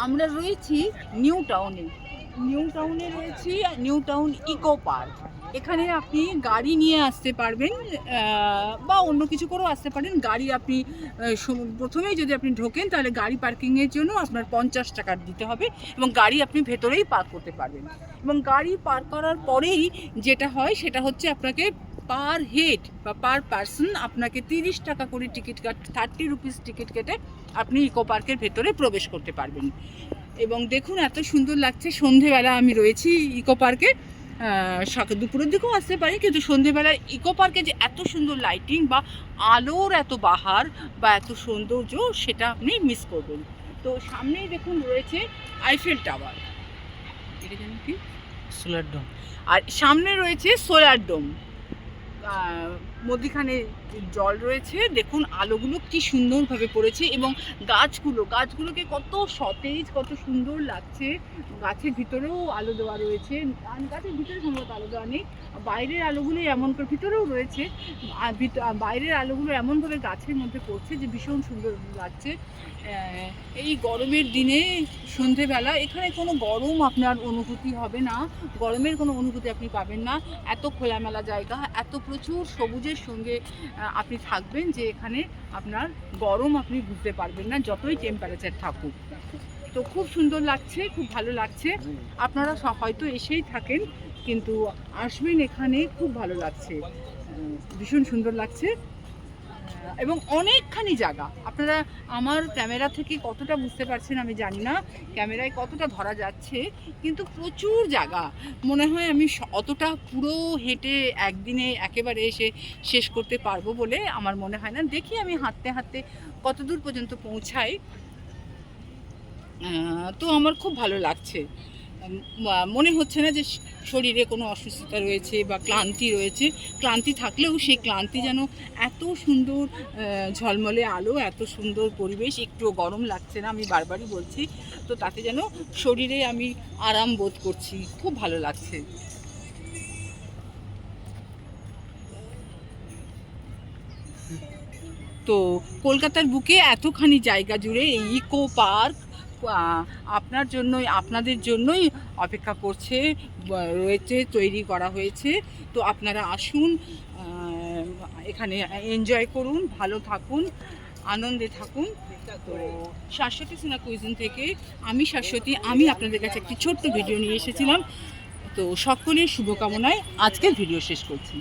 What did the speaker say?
আমরা রয়েছি নিউ টাউনে। রয়েছি নিউ টাউন ইকো পার্ক। এখানে আপনি গাড়ি নিয়ে আসতে পারবেন বা অন্য কিছু করেও আসতে পারেন। গাড়ি আপনি প্রথমেই যদি আপনি ঢোকেন তাহলে গাড়ি পার্কিংয়ের জন্য আপনার 50 টাকা দিতে হবে এবং গাড়ি আপনি ভেতরেই পার্ক করতে পারবেন। এবং গাড়ি পার্ক করার পরেই যেটা হয় সেটা হচ্ছে আপনাকে পার হেড বা পার পার্সন আপনাকে 30 টাকা করে টিকিট 30 রুপিস টিকিট কেটে আপনি ইকো পার্কের ভেতরে প্রবেশ করতে পারবেন। এবং দেখুন এত সুন্দর লাগছে। সন্ধেবেলা আমি রয়েছি ইকো পার্কে, দুপুরের দিকেও আসতে পারি, কিন্তু সন্ধেবেলায় ইকো পার্কে যে এত সুন্দর লাইটিং বা আলোর এত বাহার বা এত সৌন্দর্য সেটা আপনি মিস করবেন। তো সামনেই দেখুন রয়েছে আইফেল টাওয়ার, এটা যেন কি সোলার ডোম, আর সামনে রয়েছে সোলার ডোম, মধ্যিখানে জল রয়েছে। দেখুন আলোগুলো কি সুন্দরভাবে পড়েছে এবং গাছগুলোকে কত সতেজ, কত সুন্দর লাগছে। গাছের ভিতরেও আলো দেওয়া রয়েছে, গাছের ভিতরে সম্ভবত আলো দেওয়া নেই, বাইরের আলোগুলো এমন করে ভিতরেও রয়েছে। বাইরের আলোগুলো এমনভাবে গাছের মধ্যে পড়ছে যে ভীষণ সুন্দর লাগছে। এই গরমের দিনে সন্ধেবেলা এখানে কোনো গরম আপনার অনুভূতি হবে না, গরমের কোনো অনুভূতি আপনি পাবেন না। এত খোলামেলা জায়গা, এত প্রচুর সবুজের সঙ্গে আপনি থাকবেন যে এখানে আপনার গরম আপনি বুঝতে পারবেন না যতই টেম্পারেচার থাকুক। তো খুব সুন্দর লাগছে, খুব ভালো লাগছে। আপনারা হয়তো এসেই থাকেন, কিন্তু আসবেন এখানে, খুব ভালো লাগছে, ভীষণ সুন্দর লাগছে। এবং অনেকখানি জায়গা, আপনারা আমার ক্যামেরা থেকে কতটা বুঝতে পারছেন আমি জানি না, ক্যামেরায় কতটা ধরা যাচ্ছে, কিন্তু প্রচুর জায়গা। মনে হয় আমি অতটা পুরো হেঁটে একদিনে একেবারে এসে শেষ করতে পারবো বলে আমার মনে হয় না। দেখি আমি হাঁটতে হাঁটতে কত দূর পর্যন্ত পৌঁছাই। তো আমার খুব ভালো লাগছে, মনে হচ্ছে না যে শরীরে কোনো অসুস্থতা রয়েছে বা ক্লান্তি রয়েছে। ক্লান্তি থাকলেও সেই ক্লান্তি যেন, এত সুন্দর ঝলমলে আলো, এত সুন্দর পরিবেশ, একটুও গরম লাগছে না, আমি বারবারই বলছি। তো তাতে যেন শরীরে আমি আরাম বোধ করছি, খুব ভালো লাগছে। তো কলকাতার বুকে এতখানি জায়গা জুড়ে এই ইকো পার্ক আপনাদের জন্যই অপেক্ষা করছে, রয়েছে, তৈরি করা হয়েছে। তো আপনারা আসুন, এখানে এনজয় করুন, ভালো থাকুন, আনন্দে থাকুন। তো শাশ্বতী সিনহা কুইজিন থেকে আমি শাশ্বতী, আমি আপনাদের কাছে একটি ছোট্ট ভিডিও নিয়ে এসেছিলাম। তো সকলের শুভকামনায় আজকের ভিডিও শেষ করছি।